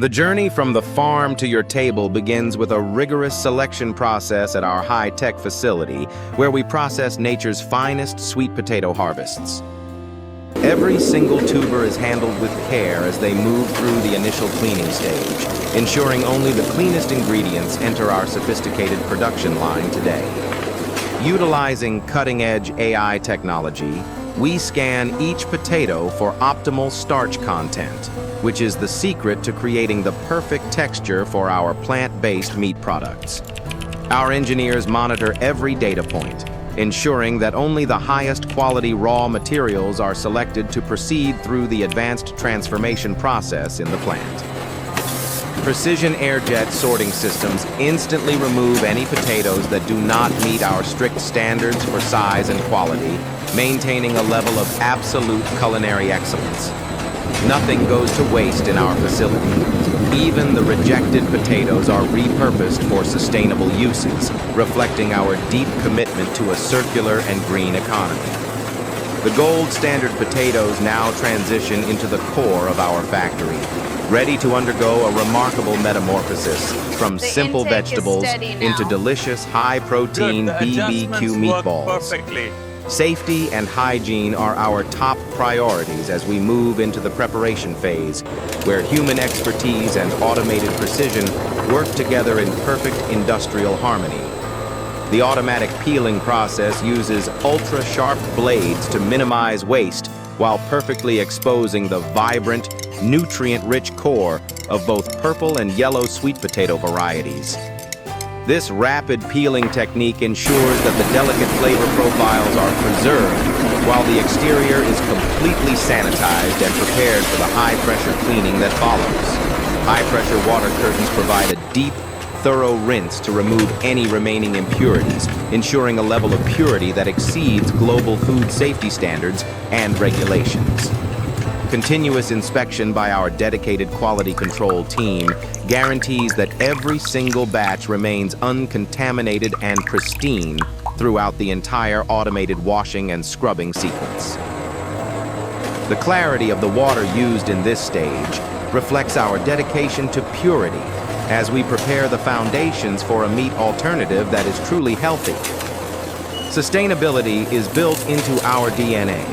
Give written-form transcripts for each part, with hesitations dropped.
The journey from the farm to your table begins with a rigorous selection process at our high-tech facility, where we process nature's finest sweet potato harvests. Every single tuber is handled with care as they move through the initial cleaning stage, ensuring only the cleanest ingredients enter our sophisticated production line today. Utilizing cutting-edge AI technology, we scan each potato for optimal starch content, which is the secret to creating the perfect texture for our plant-based meat products. Our engineers monitor every data point, ensuring that only the highest quality raw materials are selected to proceed through the advanced transformation process in the plant. Precision air-jet sorting systems instantly remove any potatoes that do not meet our strict standards for size and quality, maintaining a level of absolute culinary excellence. Nothing goes to waste in our facility. Even the rejected potatoes are repurposed for sustainable uses, reflecting our deep commitment to a circular and green economy. The gold standard potatoes now transition into the core of our factory, ready to undergo a remarkable metamorphosis from simple vegetables into delicious, high-protein BBQ meatballs. Safety and hygiene are our top priorities as we move into the preparation phase, where human expertise and automated precision work together in perfect industrial harmony. The automatic peeling process uses ultra-sharp blades to minimize waste while perfectly exposing the vibrant, nutrient-rich core of both purple and yellow sweet potato varieties. This rapid peeling technique ensures that the delicate flavor profiles are preserved, while the exterior is completely sanitized and prepared for the high-pressure cleaning that follows. High-pressure water curtains provide a deep, thorough rinse to remove any remaining impurities, ensuring a level of purity that exceeds global food safety standards and regulations. Continuous inspection by our dedicated quality control team guarantees that every single batch remains uncontaminated and pristine throughout the entire automated washing and scrubbing sequence. The clarity of the water used in this stage reflects our dedication to purity as we prepare the foundations for a meat alternative that is truly healthy. Sustainability is built into our DNA,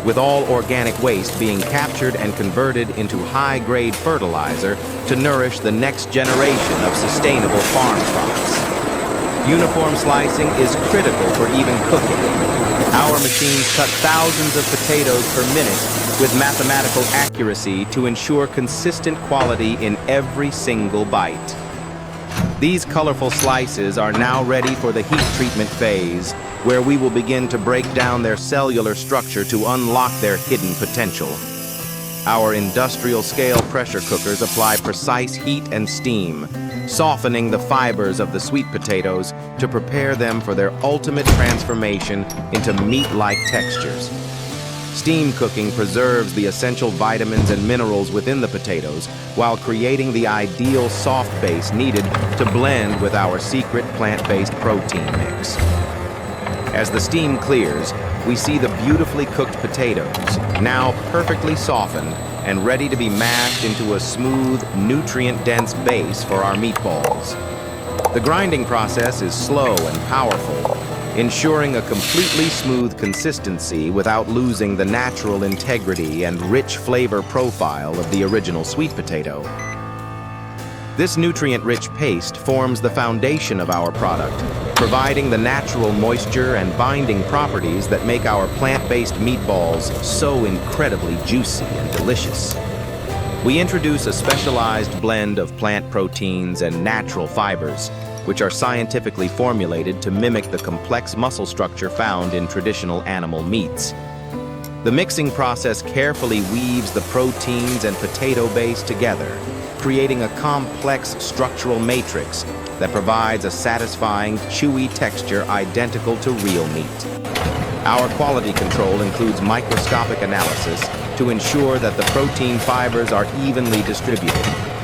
with all organic waste being captured and converted into high-grade fertilizer to nourish the next generation of sustainable farm crops. Uniform slicing is critical for even cooking. Our machines cut thousands of potatoes per minute with mathematical accuracy to ensure consistent quality in every single bite. These colorful slices are now ready for the heat treatment phase, where we will begin to break down their cellular structure to unlock their hidden potential. Our industrial-scale pressure cookers apply precise heat and steam, softening the fibers of the sweet potatoes to prepare them for their ultimate transformation into meat-like textures. Steam cooking preserves the essential vitamins and minerals within the potatoes while creating the ideal soft base needed to blend with our secret plant-based protein mix. As the steam clears, we see the beautifully cooked potatoes, now perfectly softened and ready to be mashed into a smooth, nutrient-dense base for our meatballs. The grinding process is slow and powerful, ensuring a completely smooth consistency without losing the natural integrity and rich flavor profile of the original sweet potato. This nutrient-rich paste forms the foundation of our product, providing the natural moisture and binding properties that make our plant-based meatballs so incredibly juicy and delicious. We introduce a specialized blend of plant proteins and natural fibers, which are scientifically formulated to mimic the complex muscle structure found in traditional animal meats. The mixing process carefully weaves the proteins and potato base together, creating a complex structural matrix that provides a satisfying, chewy texture identical to real meat. Our quality control includes microscopic analysis to ensure that the protein fibers are evenly distributed,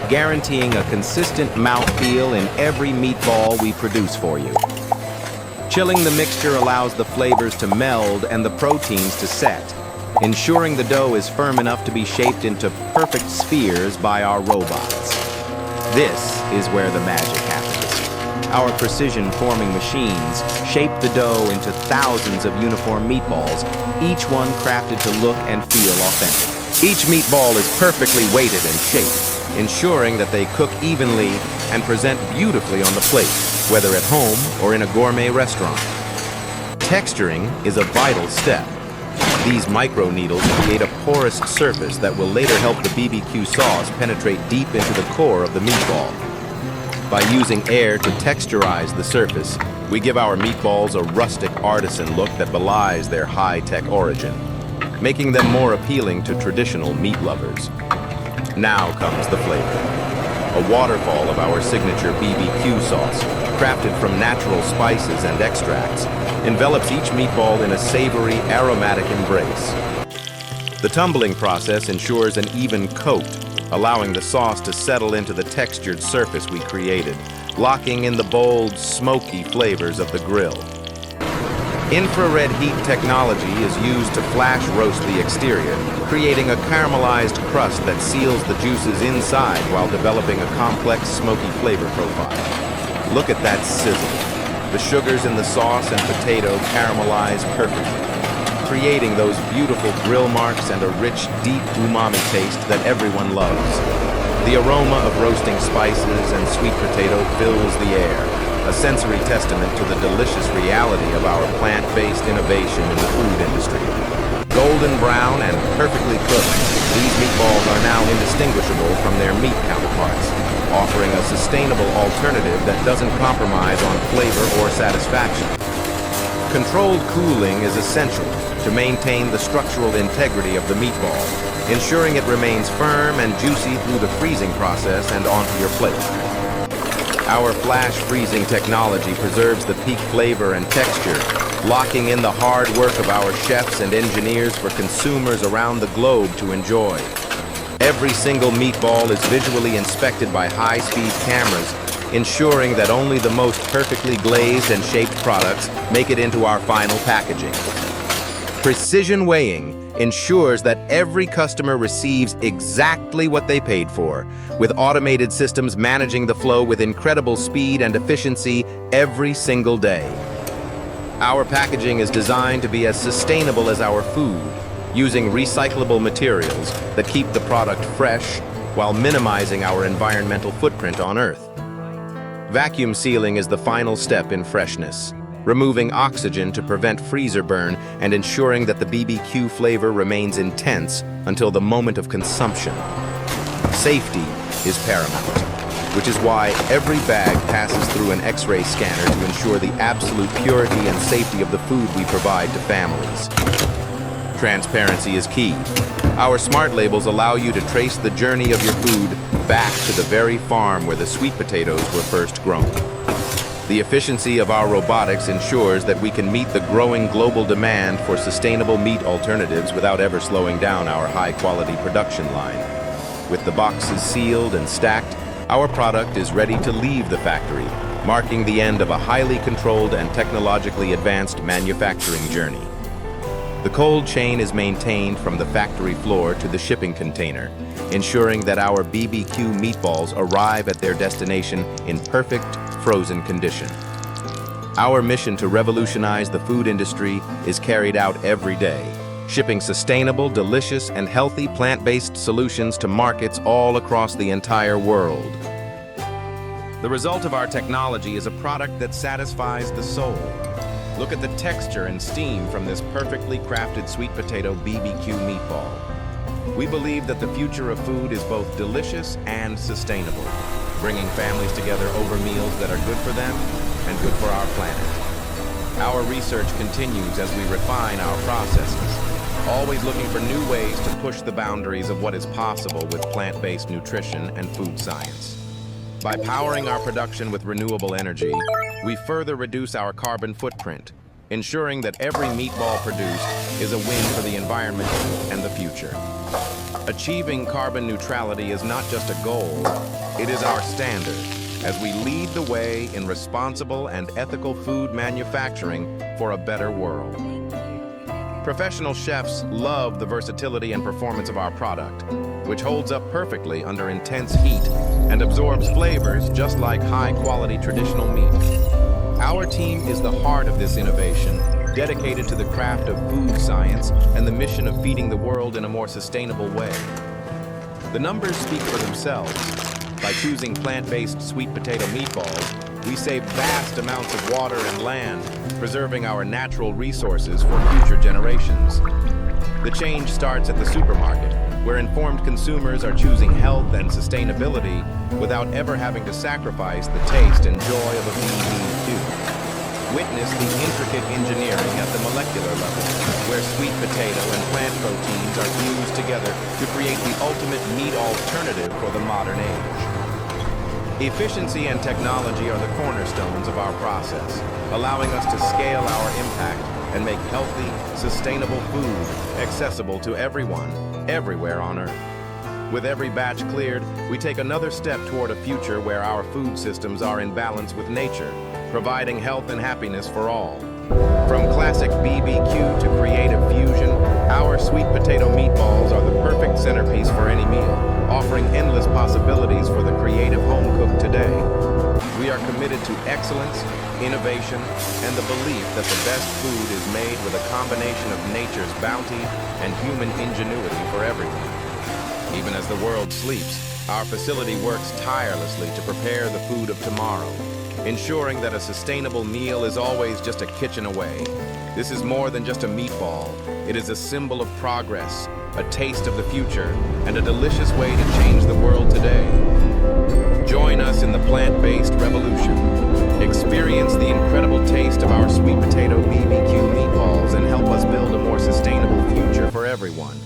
guaranteeing a consistent mouthfeel in every meatball we produce for you. Chilling the mixture allows the flavors to meld and the proteins to set, ensuring the dough is firm enough to be shaped into perfect spheres by our robots. This is where the magic happens. Our precision forming machines shape the dough into thousands of uniform meatballs, each one crafted to look and feel authentic. Each meatball is perfectly weighted and shaped, ensuring that they cook evenly and present beautifully on the plate, whether at home or in a gourmet restaurant. Texturing is a vital step. These micro needles create a porous surface that will later help the BBQ sauce penetrate deep into the core of the meatball. By using air to texturize the surface, we give our meatballs a rustic artisan look that belies their high-tech origin, making them more appealing to traditional meat lovers. Now comes the flavor. A waterfall of our signature BBQ sauce, crafted from natural spices and extracts, envelops each meatball in a savory, aromatic embrace. The tumbling process ensures an even coat, allowing the sauce to settle into the textured surface we created, locking in the bold, smoky flavors of the grill. Infrared heat technology is used to flash roast the exterior, creating a caramelized crust that seals the juices inside while developing a complex, smoky flavor profile. Look at that sizzle. The sugars in the sauce and potato caramelize perfectly, creating those beautiful grill marks and a rich, deep umami taste that everyone loves. The aroma of roasting spices and sweet potato fills the air, a sensory testament to the delicious reality of our plant-based innovation in the food industry. Golden brown and perfectly cooked, these meatballs are now indistinguishable from their meat counterparts, offering a sustainable alternative that doesn't compromise on flavor or satisfaction. Controlled cooling is essential to maintain the structural integrity of the meatball, ensuring it remains firm and juicy through the freezing process and onto your plate. Our flash freezing technology preserves the peak flavor and texture, locking in the hard work of our chefs and engineers for consumers around the globe to enjoy. Every single meatball is visually inspected by high-speed cameras, ensuring that only the most perfectly glazed and shaped products make it into our final packaging. Precision weighing ensures that every customer receives exactly what they paid for, with automated systems managing the flow with incredible speed and efficiency every single day. Our packaging is designed to be as sustainable as our food, using recyclable materials that keep the product fresh while minimizing our environmental footprint on Earth. Vacuum sealing is the final step in freshness, removing oxygen to prevent freezer burn and ensuring that the BBQ flavor remains intense until the moment of consumption. Safety is paramount, which is why every bag passes through an X-ray scanner to ensure the absolute purity and safety of the food we provide to families. Transparency is key. Our smart labels allow you to trace the journey of your food back to the very farm where the sweet potatoes were first grown. The efficiency of our robotics ensures that we can meet the growing global demand for sustainable meat alternatives without ever slowing down our high-quality production line. With the boxes sealed and stacked, our product is ready to leave the factory, marking the end of a highly controlled and technologically advanced manufacturing journey. The cold chain is maintained from the factory floor to the shipping container, ensuring that our BBQ meatballs arrive at their destination in perfect, frozen condition. Our mission to revolutionize the food industry is carried out every day, shipping sustainable, delicious, and healthy plant-based solutions to markets all across the entire world. The result of our technology is a product that satisfies the soul. Look at the texture and steam from this perfectly crafted sweet potato BBQ meatball. We believe that the future of food is both delicious and sustainable, bringing families together over meals that are good for them and good for our planet. Our research continues as we refine our processes, always looking for new ways to push the boundaries of what is possible with plant-based nutrition and food science. By powering our production with renewable energy, we further reduce our carbon footprint, ensuring that every meatball produced is a win for the environment and the future. Achieving carbon neutrality is not just a goal, it is our standard, as we lead the way in responsible and ethical food manufacturing for a better world. Professional chefs love the versatility and performance of our product, which holds up perfectly under intense heat and absorbs flavors just like high-quality traditional meat. Our team is the heart of this innovation, dedicated to the craft of food science and the mission of feeding the world in a more sustainable way. The numbers speak for themselves. By choosing plant-based sweet potato meatballs, we save vast amounts of water and land, preserving our natural resources for future generations. The change starts at the supermarket, where informed consumers are choosing health and sustainability without ever having to sacrifice the taste and joy of a BBQ. Witness the intricate engineering at the molecular level, where sweet potato and plant proteins are fused together to create the ultimate meat alternative for the modern age. Efficiency and technology are the cornerstones of our process, allowing us to scale our impact and make healthy, sustainable food accessible to everyone, everywhere on Earth. With every batch cleared, we take another step toward a future where our food systems are in balance with nature, providing health and happiness for all. From classic BBQ to creative fusion, our sweet potato meatballs are the perfect centerpiece for any meal, offering endless possibilities for the creative home cook today. We are committed to excellence, innovation, and the belief that the best food is made with a combination of nature's bounty and human ingenuity for everyone. Even as the world sleeps, our facility works tirelessly to prepare the food of tomorrow, ensuring that a sustainable meal is always just a kitchen away. This is more than just a meatball. It is a symbol of progress, a taste of the future, and a delicious way to change the world today. Join us in the plant-based revolution. Experience the incredible taste of our sweet potato BBQ meatballs and help us build a more sustainable future for everyone.